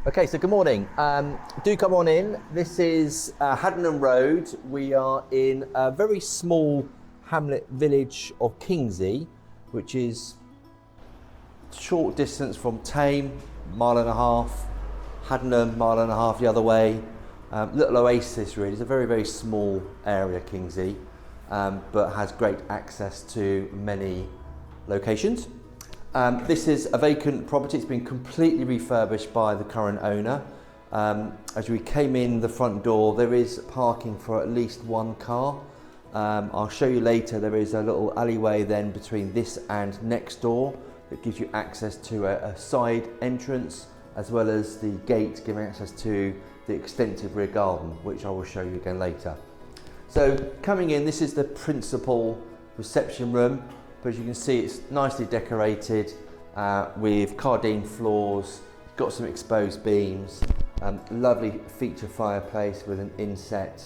Okay, so good morning. Do come on in. This is Haddenham Road. We are in a very small hamlet village of Kingsey, which is short distance from Thame, mile and a half, Haddenham, mile and a half the other way. Little oasis really. It's a very, very small area, Kingsey, but has great access to many locations. This is a vacant property. It's been completely refurbished by the current owner. As we came in the front door, there is parking for at least one car. I'll show you later, there is a little alleyway then between this and next door that gives you access to a side entrance, as well as the gate giving access to the extensive rear garden, which I will show you again later. So coming in, this is the principal reception room. But as you can see, it's nicely decorated with cardine floors, got some exposed beams, lovely feature fireplace with an inset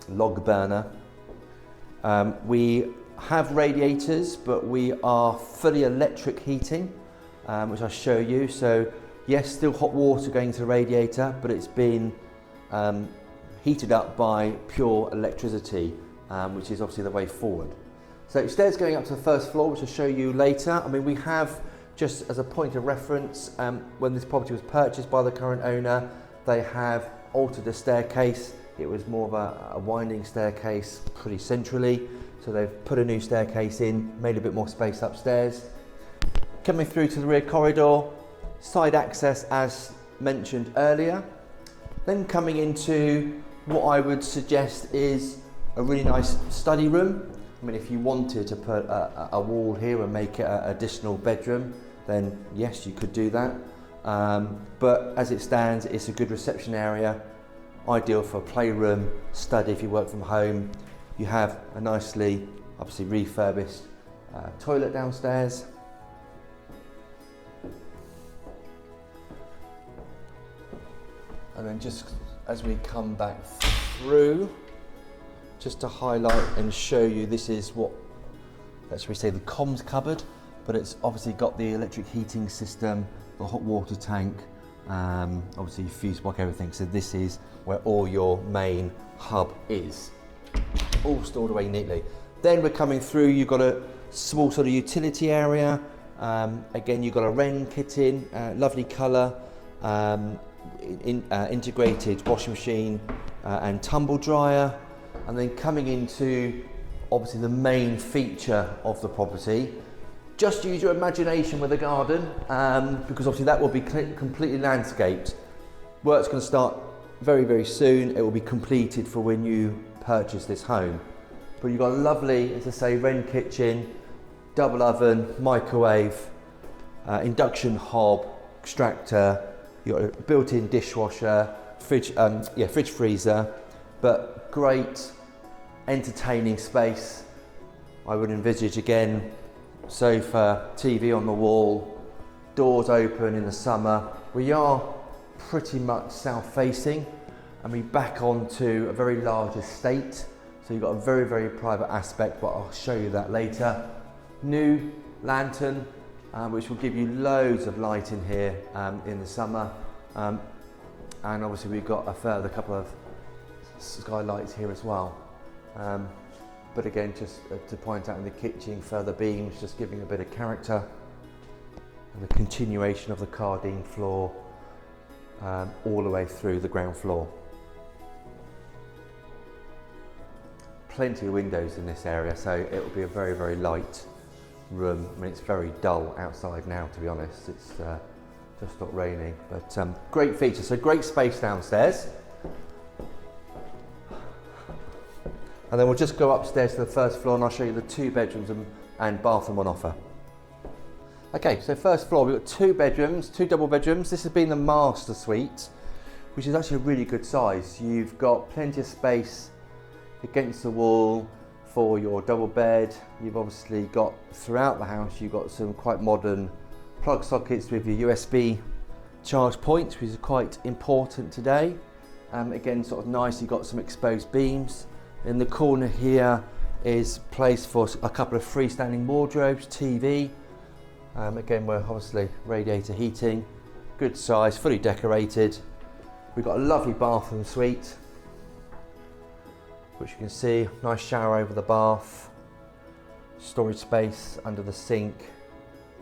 log burner. We have radiators, but we are fully electric heating, which I'll show you. So yes, still hot water going to the radiator, but it's been heated up by pure electricity, which is obviously the way forward. So stairs going up to the first floor, which I'll show you later. I mean, we have, just as a point of reference, when this property was purchased by the current owner, they have altered the staircase. It was more of a winding staircase pretty centrally. So they've put a new staircase in, made a bit more space upstairs. Coming through to the rear corridor, side access as mentioned earlier. Then coming into what I would suggest is a really nice study room. I mean, if you wanted to put a wall here and make it an additional bedroom, then yes, you could do that. But as it stands, it's a good reception area, ideal for a playroom, study if you work from home. You have a nicely, obviously refurbished toilet downstairs. And then just as we come back through, just to highlight and show you, this is what, let's we say, the comms cupboard, but it's obviously got the electric heating system, the hot water tank, obviously fuse box, everything. So this is where all your main hub is, all stored away neatly. Then we're coming through, you've got a small sort of utility area. Again, you've got a Wren kitchen, lovely colour, integrated washing machine and tumble dryer. And then coming into obviously the main feature of the property, just use your imagination with the garden, because obviously that will be completely landscaped. Work's going to start very, very soon. It will be completed for when you purchase this home. But you've got a lovely, as I say, Wren kitchen, double oven, microwave, induction hob, extractor. You've got a built-in dishwasher, fridge freezer, but great entertaining space. I would envisage again, sofa, TV on the wall, doors open in the summer. We are pretty much south facing and we back onto a very large estate. So you've got a very, very private aspect, but I'll show you that later. New lantern, which will give you loads of light in here in the summer. And obviously we've got a further couple of skylights here as well. But again, just to point out in the kitchen, further beams, just giving a bit of character. And the continuation of the cardine floor all the way through the ground floor. Plenty of windows in this area, so it will be a very, very light room. I mean, it's very dull outside now, to be honest. It's just not raining, but great feature. So great space downstairs. And then we'll just go upstairs to the first floor and I'll show you the 2 bedrooms and bathroom on offer. Okay, so first floor, we've got 2 bedrooms, 2 double bedrooms. This has been the master suite, which is actually a really good size. You've got plenty of space against the wall for your double bed. You've obviously got, throughout the house, you've got some quite modern plug sockets with your USB charge points, which is quite important today. Again, sort of nice, you've got some exposed beams. In the corner here is place for a couple of freestanding wardrobes, TV. Again, we're obviously radiator heating. good size, fully decorated. We've got a lovely bathroom suite, which you can see, nice shower over the bath, storage space under the sink,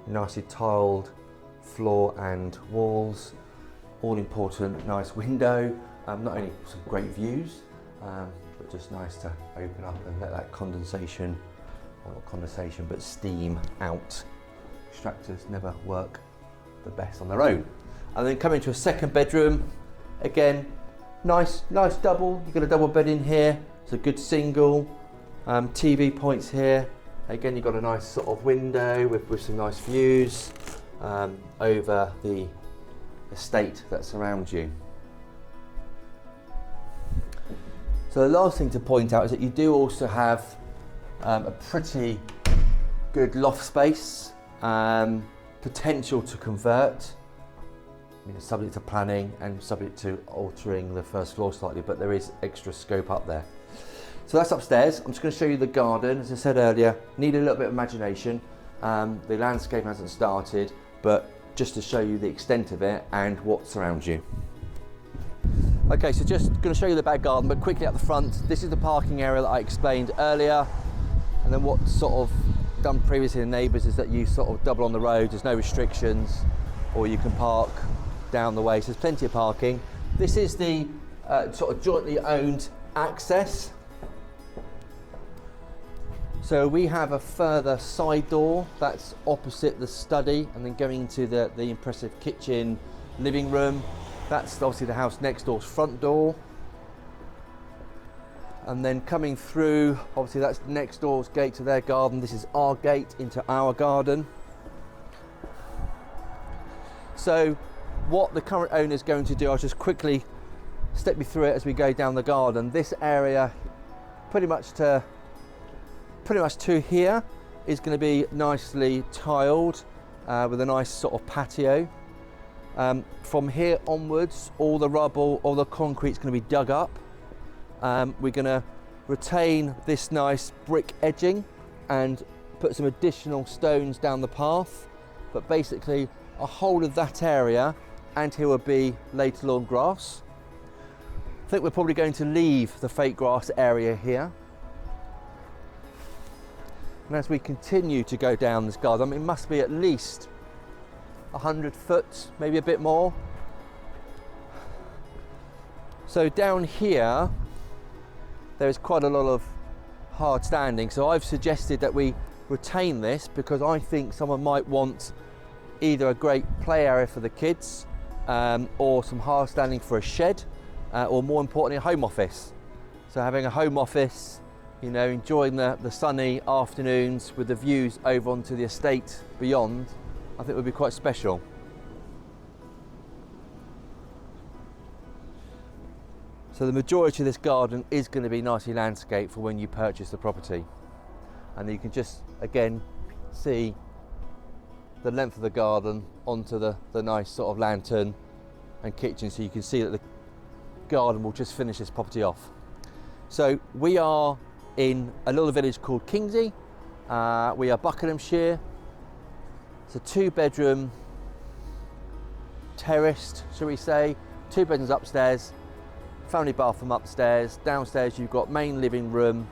nicely tiled floor and walls, all important, nice window, not only some great views, but just nice to open up and let that condensation, or not condensation, but steam out. Extractors never work the best on their own. And then come into a second bedroom, again, nice double. You've got a double bed in here, it's a good single, TV points here. Again, you've got a nice sort of window with some nice views over the estate that surrounds you. So the last thing to point out is that you do also have a pretty good loft space, potential to convert, subject to planning and subject to altering the first floor slightly, but there is extra scope up there. So that's upstairs. I'm just going to show you the garden. As I said earlier, need a little bit of imagination. The landscape hasn't started, but just to show you the extent of it and what surrounds you. Okay, so just going to show you the back garden, but quickly at the front, this is the parking area that I explained earlier. And then what's sort of done previously in neighbours is that you sort of double on the road, there's no restrictions, or you can park down the way, so there's plenty of parking. This is the sort of jointly owned access. So we have a further side door that's opposite the study, and then going into the impressive kitchen, living room. That's obviously the house next door's front door. And then coming through, obviously that's next door's gate to their garden. This is our gate into our garden. So what the current owner is going to do, I'll just quickly step you through it as we go down the garden. This area, pretty much to here, is going to be nicely tiled with a nice sort of patio. From here onwards, all the rubble, all the concrete is going to be dug up. We're going to retain this nice brick edging and put some additional stones down the path, but basically a whole of that area, and here will be later lawn grass. I think we're probably going to leave the fake grass area here. And as we continue to go down this garden, I mean, it must be at least 100 foot, maybe a bit more. So down here, there's quite a lot of hard standing. So I've suggested that we retain this because I think someone might want either a great play area for the kids, or some hard standing for a shed, or more importantly, a home office. So having a home office, enjoying the sunny afternoons with the views over onto the estate beyond, I think would be quite special. So the majority of this garden is going to be nicely landscaped for when you purchase the property. And you can just, again, see the length of the garden onto the nice sort of lantern and kitchen, so you can see that the garden will just finish this property off. So we are in a little village called Kingsey. We are Buckinghamshire. It's a 2-bedroom terraced, shall we say, 2 bedrooms upstairs, family bathroom upstairs. Downstairs you've got main living room,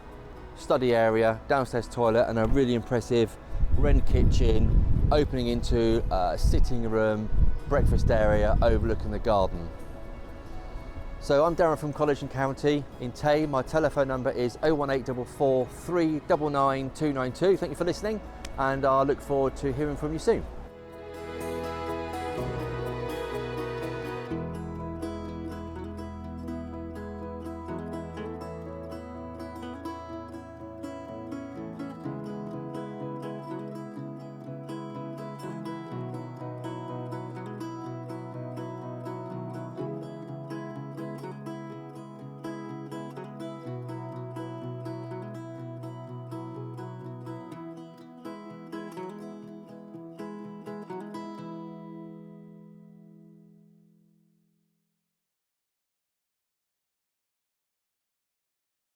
study area, downstairs toilet, and a really impressive wren kitchen opening into a sitting room, breakfast area overlooking the garden. So I'm Darren from College and County in Thame. My telephone number is 01844 399 292. Thank you for listening, and I look forward to hearing from you soon.